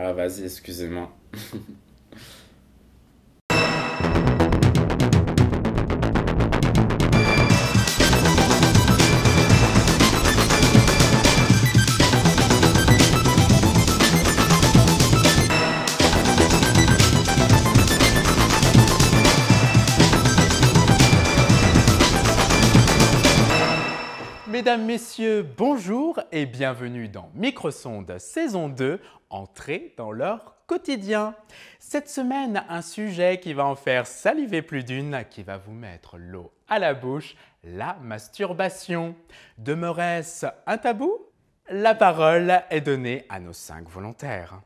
Ah, vas-y, excusez-moi. Mesdames, Messieurs, bonjour et bienvenue dans Microsonde saison 2, entrée dans leur quotidien. Cette semaine, un sujet qui va en faire saliver plus d'une, qui va vous mettre l'eau à la bouche, la masturbation. Demeurait-ce un tabou? La parole est donnée à nos 5 volontaires.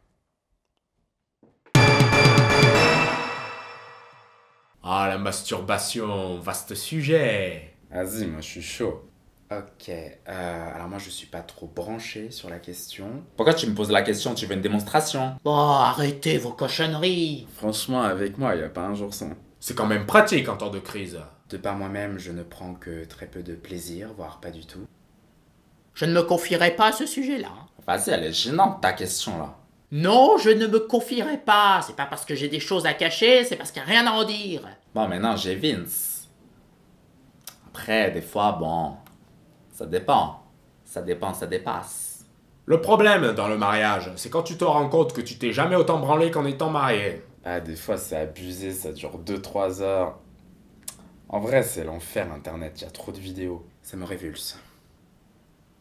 Ah, la masturbation, vaste sujet. Vas-y, moi je suis chaud. Ok, alors moi je suis pas trop branché sur la question. Pourquoi tu me poses la question? Tu veux une démonstration? Bon, arrêtez vos cochonneries. Franchement, avec moi, y a pas un jour sans. C'est quand même pratique en temps de crise. De par moi-même, je ne prends que très peu de plaisir, voire pas du tout. Je ne me confierai pas à ce sujet-là. Vas-y, elle est gênante ta question là. Non, je ne me confierai pas. C'est pas parce que j'ai des choses à cacher, c'est parce qu'il n'y a rien à en dire. Bon, maintenant j'ai Vince. Après, des fois, bon, ça dépend. Ça dépend, ça dépasse. Le problème dans le mariage, c'est quand tu te rends compte que tu t'es jamais autant branlé qu'en étant marié. Ah, des fois c'est abusé, ça dure 2-3 heures. En vrai, c'est l'enfer internet, y a trop de vidéos. Ça me révulse.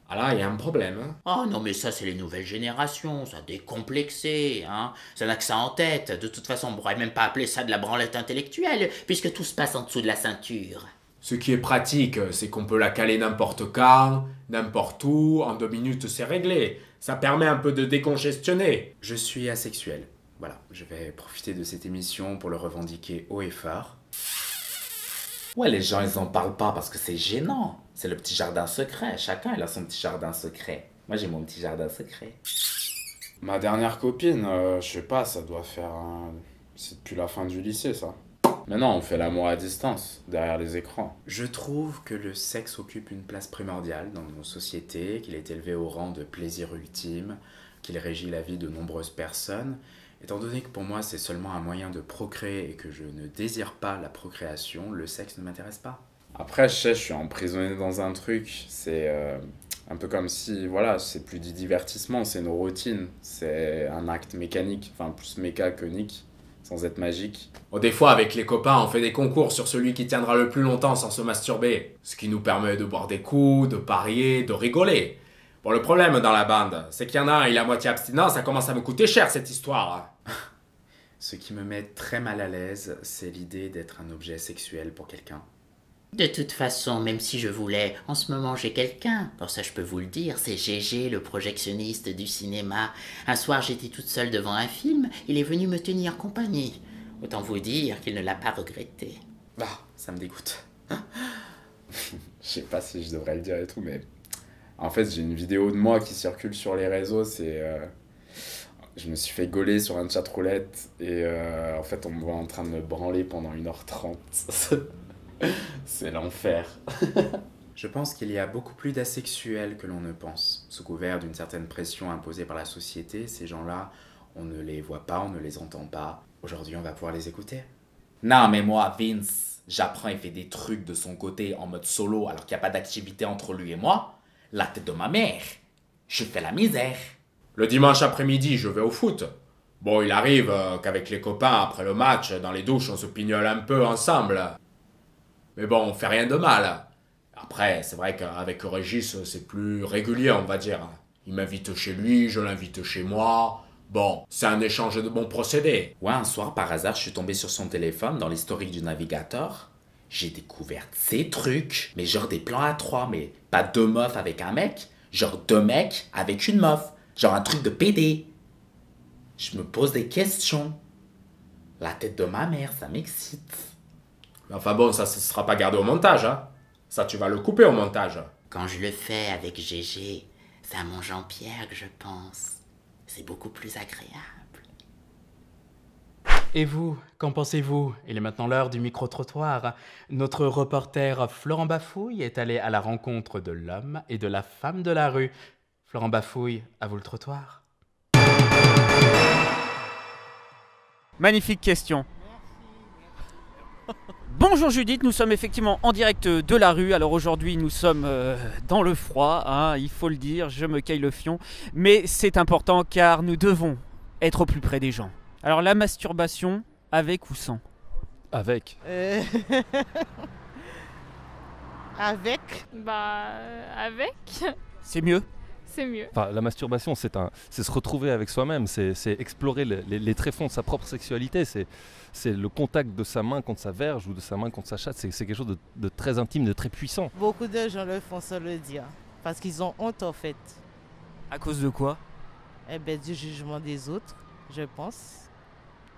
Ah là, il y a un problème. Hein. Oh non, mais ça, c'est les nouvelles générations, ça décomplexé, hein. Ça n'a que ça en tête. De toute façon, on pourrait même pas appeler ça de la branlette intellectuelle, puisque tout se passe en dessous de la ceinture. Ce qui est pratique, c'est qu'on peut la caler n'importe quand, n'importe où, en 2 minutes c'est réglé. Ça permet un peu de décongestionner. Je suis asexuel. Voilà, je vais profiter de cette émission pour le revendiquer haut et fort. Ouais, les gens ils en parlent pas parce que c'est gênant. C'est le petit jardin secret. Chacun il a son petit jardin secret. Moi j'ai mon petit jardin secret. Ma dernière copine, je sais pas, ça doit faire c'est depuis la fin du lycée, ça. Maintenant, on fait l'amour à distance, derrière les écrans. Je trouve que le sexe occupe une place primordiale dans nos sociétés, qu'il est élevé au rang de plaisir ultime, qu'il régit la vie de nombreuses personnes. Étant donné que pour moi, c'est seulement un moyen de procréer et que je ne désire pas la procréation, le sexe ne m'intéresse pas. Après, je sais, je suis emprisonné dans un truc. C'est un peu comme si, voilà, c'est plus du divertissement, c'est nos routines. C'est un acte mécanique, enfin plus méca que nique, sans être magique. Bon, des fois, avec les copains, on fait des concours sur celui qui tiendra le plus longtemps sans se masturber. Ce qui nous permet de boire des coups, de parier, de rigoler. Bon, le problème dans la bande, c'est qu'il y en a un, il est à moitié abstinent, ça commence à me coûter cher cette histoire. Ce qui me met très mal à l'aise, c'est l'idée d'être un objet sexuel pour quelqu'un. De toute façon, même si je voulais, en ce moment j'ai quelqu'un. Pour ça je peux vous le dire, c'est Gégé, le projectionniste du cinéma. Un soir j'étais toute seule devant un film, il est venu me tenir compagnie. Autant vous dire qu'il ne l'a pas regretté. Ah, ça me dégoûte. Je sais pas si je devrais le dire et tout, mais... En fait, j'ai une vidéo de moi qui circule sur les réseaux, c'est... Je me suis fait gauler sur un chat roulette, et en fait, on me voit en train de me branler pendant 1h30. C'est l'enfer. Je pense qu'il y a beaucoup plus d'asexuels que l'on ne pense. Sous couvert d'une certaine pression imposée par la société, ces gens-là, on ne les voit pas, on ne les entend pas. Aujourd'hui, on va pouvoir les écouter. Non mais moi, Vince, j'apprends il fait des trucs de son côté en mode solo alors qu'il n'y a pas d'activité entre lui et moi. La tête de ma mère. Je fais la misère. Le dimanche après-midi, je vais au foot. Bon, il arrive qu'avec les copains, après le match, dans les douches, on se pignole un peu ensemble. Mais bon, on fait rien de mal. Après, c'est vrai qu'avec Régis, c'est plus régulier, on va dire. Il m'invite chez lui, je l'invite chez moi. Bon, c'est un échange de bons procédés. Ouais, un soir, par hasard, je suis tombé sur son téléphone dans l'historique du navigateur. J'ai découvert ces trucs, mais genre des plans à 3, mais pas 2 meufs avec un mec, genre 2 mecs avec une meuf, genre un truc de PD. Je me pose des questions. La tête de ma mère, ça m'excite. Enfin bon, ça ne sera pas gardé au montage, hein. Ça, tu vas le couper au montage. Quand je le fais avec Gégé, c'est à mon Jean-Pierre que je pense. C'est beaucoup plus agréable. Et vous, qu'en pensez-vous? Il est maintenant l'heure du micro-trottoir. Notre reporter Florent Bafouille est allé à la rencontre de l'homme et de la femme de la rue. Florent Bafouille, à vous le trottoir. Magnifique question. Bonjour Judith, nous sommes effectivement en direct de la rue. Alors aujourd'hui nous sommes dans le froid, hein, il faut le dire, je me caille le fion. Mais c'est important car nous devons être au plus près des gens. Alors la masturbation, avec ou sans? Avec. Avec. Avec. C'est mieux? C'est mieux. Enfin, la masturbation, c'est se retrouver avec soi-même, c'est explorer les tréfonds de sa propre sexualité, c'est le contact de sa main contre sa verge ou de sa main contre sa chatte, c'est quelque chose de très intime, de très puissant. Beaucoup de gens le font sans le dire, parce qu'ils ont honte en fait. À cause de quoi? Eh ben, du jugement des autres, je pense.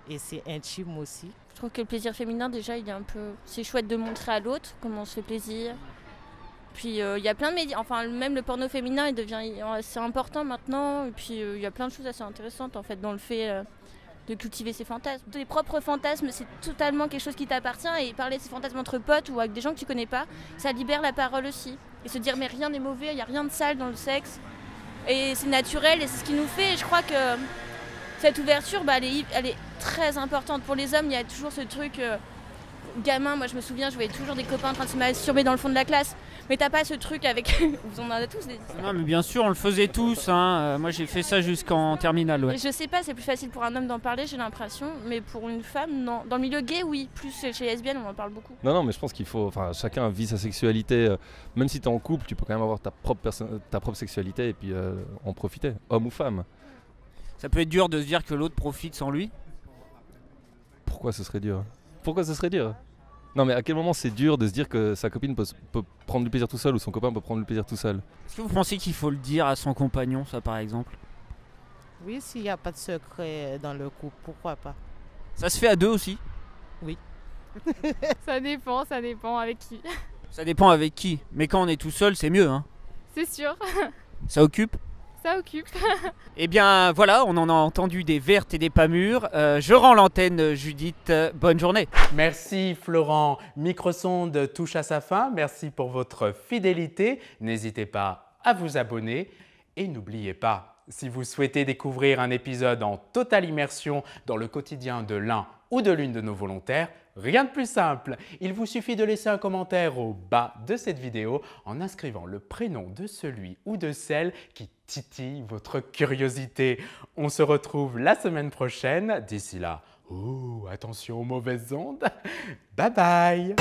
Et c'est intime aussi. Je trouve que le plaisir féminin, déjà, il est un peu... C'est chouette de montrer à l'autre comment on se fait plaisir. Puis il y a plein de médias, enfin même le porno féminin il devient assez important maintenant. Et puis il y a plein de choses assez intéressantes en fait dans le fait de cultiver ses fantasmes. Tes propres fantasmes, c'est totalement quelque chose qui t'appartient et parler de ses fantasmes entre potes ou avec des gens que tu connais pas, ça libère la parole aussi. Et se dire mais rien n'est mauvais, il n'y a rien de sale dans le sexe. Et c'est naturel et c'est ce qui nous fait. Et je crois que cette ouverture, elle est très importante. Pour les hommes, il y a toujours ce truc... gamin, moi je me souviens, je voyais toujours des copains en train de se masturber dans le fond de la classe. Mais t'as pas ce truc avec... Vous en avez tous des... Non mais bien sûr, on le faisait tous. Hein. Moi j'ai fait ça jusqu'en terminale. Ouais. Et je sais pas, c'est plus facile pour un homme d'en parler, j'ai l'impression. Mais pour une femme, non. Dans le milieu gay, oui. Plus chez les lesbiennes, on en parle beaucoup. Non, mais je pense qu'il faut... Enfin, chacun vit sa sexualité. Même si t'es en couple, tu peux quand même avoir ta propre sexualité et puis en profiter, homme ou femme. Ça peut être dur de se dire que l'autre profite sans lui. Pourquoi ce serait dur? Non mais à quel moment c'est dur de se dire que sa copine peut prendre du plaisir tout seul ou son copain peut prendre du plaisir tout seul? Est-ce que vous pensez qu'il faut le dire à son compagnon, ça par exemple? Oui, s'il n'y a pas de secret dans le couple, pourquoi pas? Ça se fait à deux aussi? Oui. Ça dépend avec qui. Ça dépend avec qui, mais quand on est tout seul c'est mieux hein. C'est sûr. Ça occupe? Ça occupe. Eh bien voilà, on en a entendu des vertes et des pas mûres. Je rends l'antenne Judith, bonne journée. Merci Florent. Microsonde touche à sa fin. Merci pour votre fidélité. N'hésitez pas à vous abonner. Et n'oubliez pas, si vous souhaitez découvrir un épisode en totale immersion dans le quotidien de l'un ou de l'une de nos volontaires, rien de plus simple. Il vous suffit de laisser un commentaire au bas de cette vidéo en inscrivant le prénom de celui ou de celle qui titille votre curiosité. On se retrouve la semaine prochaine. D'ici là, attention aux mauvaises ondes. Bye bye.